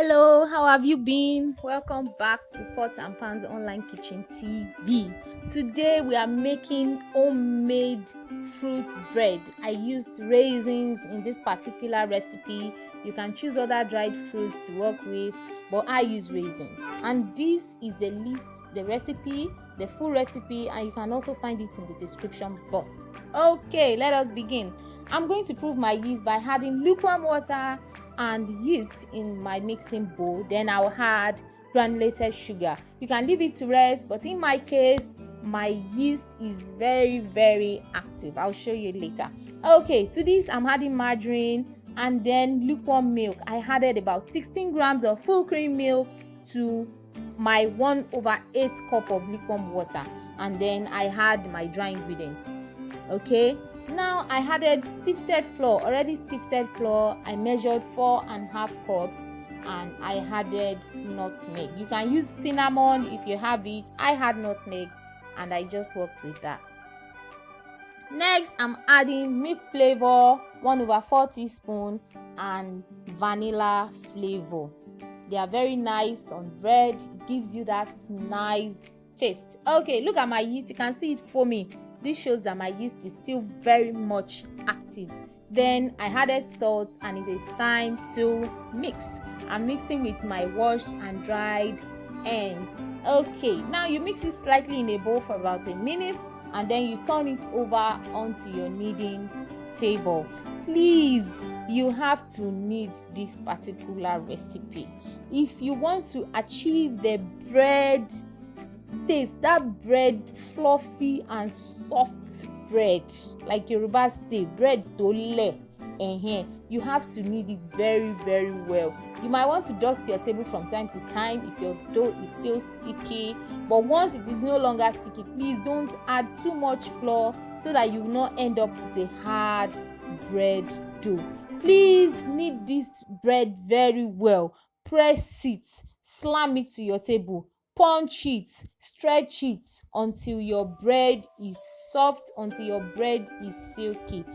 Hello, how have you been? Welcome back to Pots and Pans Online Kitchen TV. Today we are making homemade fruit bread. I used raisins in this particular recipe. You can choose other dried fruits to work with, but I use raisins. And this is the recipe, the full recipe, and you can also find it in the description box. Okay, let us begin. I'm going to prove my yeast by adding lukewarm water and yeast in my mixing bowl. Then I'll add granulated sugar. You can leave it to rest, but in my case my yeast is very active. I'll show you later. Okay, to this I'm adding margarine and then lukewarm milk. I added about 16 grams of full cream milk to my 1/8 cup of lukewarm water, and then I add my dry ingredients. Okay, now I added sifted flour, already sifted flour. I measured 4.5 cups, and I added nutmeg. You can use cinnamon if you have it. I had nutmeg and I just worked with that. Next, I'm adding milk flavor, 1/4 teaspoon, and vanilla flavor. They are very nice on bread. It gives you that nice taste. Okay, look at my yeast. You can see it foaming. This shows that my yeast is still very much active. Then I added salt and it is time to mix. I'm mixing with my washed and dried ends. Okay, now you mix it slightly in a bowl for about a minute and then you turn it over onto your kneading table. Please, you have to knead this particular recipe if you want to achieve the bread taste, that bread, fluffy and soft bread, like Yoruba say, bread to le. You have to knead it very well. You might want to dust your table from time to time if your dough is still sticky, but once it is no longer sticky, please don't add too much flour so that you will not end up with a hard bread dough. Please knead this bread very well. Press it, slam it to your table, punch it, stretch it until your bread is soft, until your bread is silky.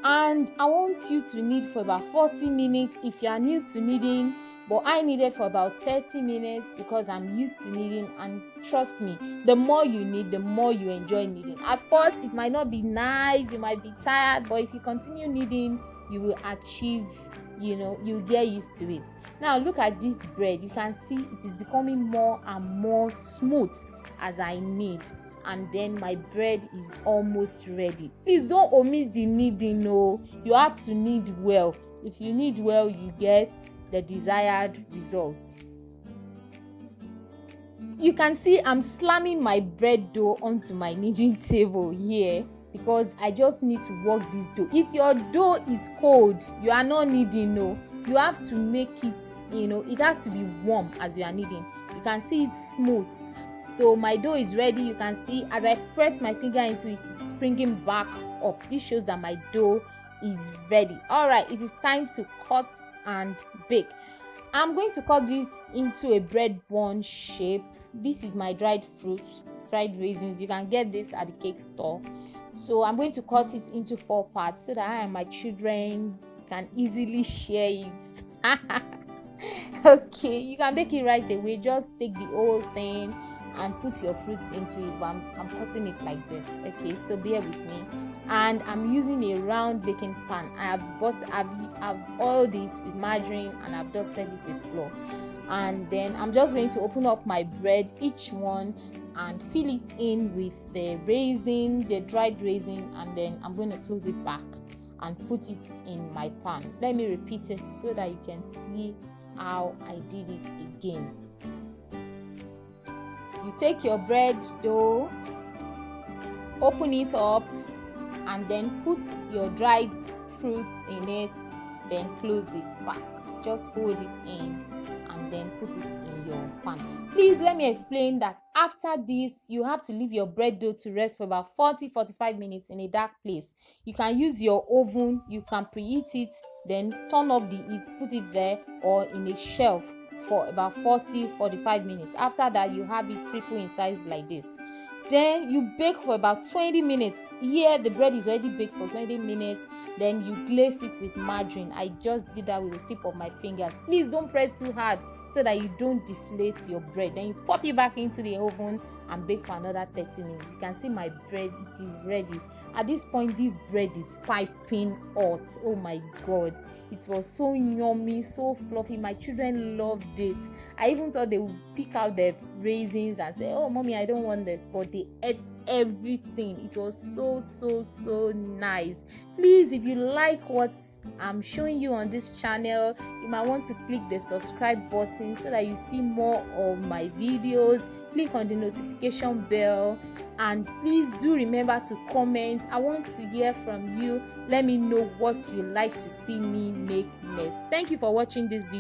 And I want you to knead for about 40 minutes if you are new to kneading, but I kneaded for about 30 minutes because I'm used to kneading. And trust me, the more you knead, the more you enjoy kneading. At first it might not be nice, you might be tired, but if you continue kneading, you will achieve, you'll get used to it. Now look at this bread. You can see it is becoming more and more smooth as I knead, and then my bread is almost ready. Please don't omit the kneading. No, you have to knead well. If you knead well, you get the desired results. You can see I'm slamming my bread dough onto my kneading table here because I just need to work this dough. If your dough is cold, you are not kneading. No, you have to make it, it has to be warm as you are kneading. You can see it's smooth. So my dough is ready. You can see as I press my finger into it, it's springing back up. This shows that my dough is ready. All right, it is time to cut and bake. I'm going to cut this into a bread bun shape. This is my dried fruits, dried raisins. You can get this at the cake store. So I'm going to cut it into 4 parts so that I and my children can easily share it. Okay, you can bake it right away. Just take the whole thing and put your fruits into it, but I'm cutting it like this. Okay, so bear with me. And I'm using a round baking pan. I've oiled it with margarine and I've dusted it with flour. And then I'm just going to open up my bread, each one, and fill it in with the raisin, the dried raisin, and then I'm going to close it back and put it in my pan. Let me repeat it so that you can see how I did it again. You take your bread dough, open it up, and then put your dried fruits in it, then close it back. Just fold it in and then put it in your pan. Please let me explain that after this, you have to leave your bread dough to rest for about 40-45 minutes in a dark place. You can use your oven, you can preheat it, then turn off the heat, put it there, or in a shelf for about 40-45 minutes. After that, you have it triple in size like this. Then you bake for about 20 minutes. Here the bread is already baked for 20 minutes. Then you glaze it with margarine. I just did that with the tip of my fingers. Please don't press too hard so that you don't deflate your bread. Then you pop it back into the oven and bake for another 30 minutes. You can see my bread, it is ready. At this point, this bread is piping hot. Oh my god, it was so yummy, so fluffy. My children loved it. I even thought they would pick out their raisins and say, oh mommy, I don't want this, but they ate everything. It was so nice. Please, if you like what I'm showing you on this channel, you might want to click the subscribe button so that you see more of my videos. Click on the notification bell, and please do remember to comment. I want to hear from you. Let me know what you like to see me make next. Thank you for watching this video.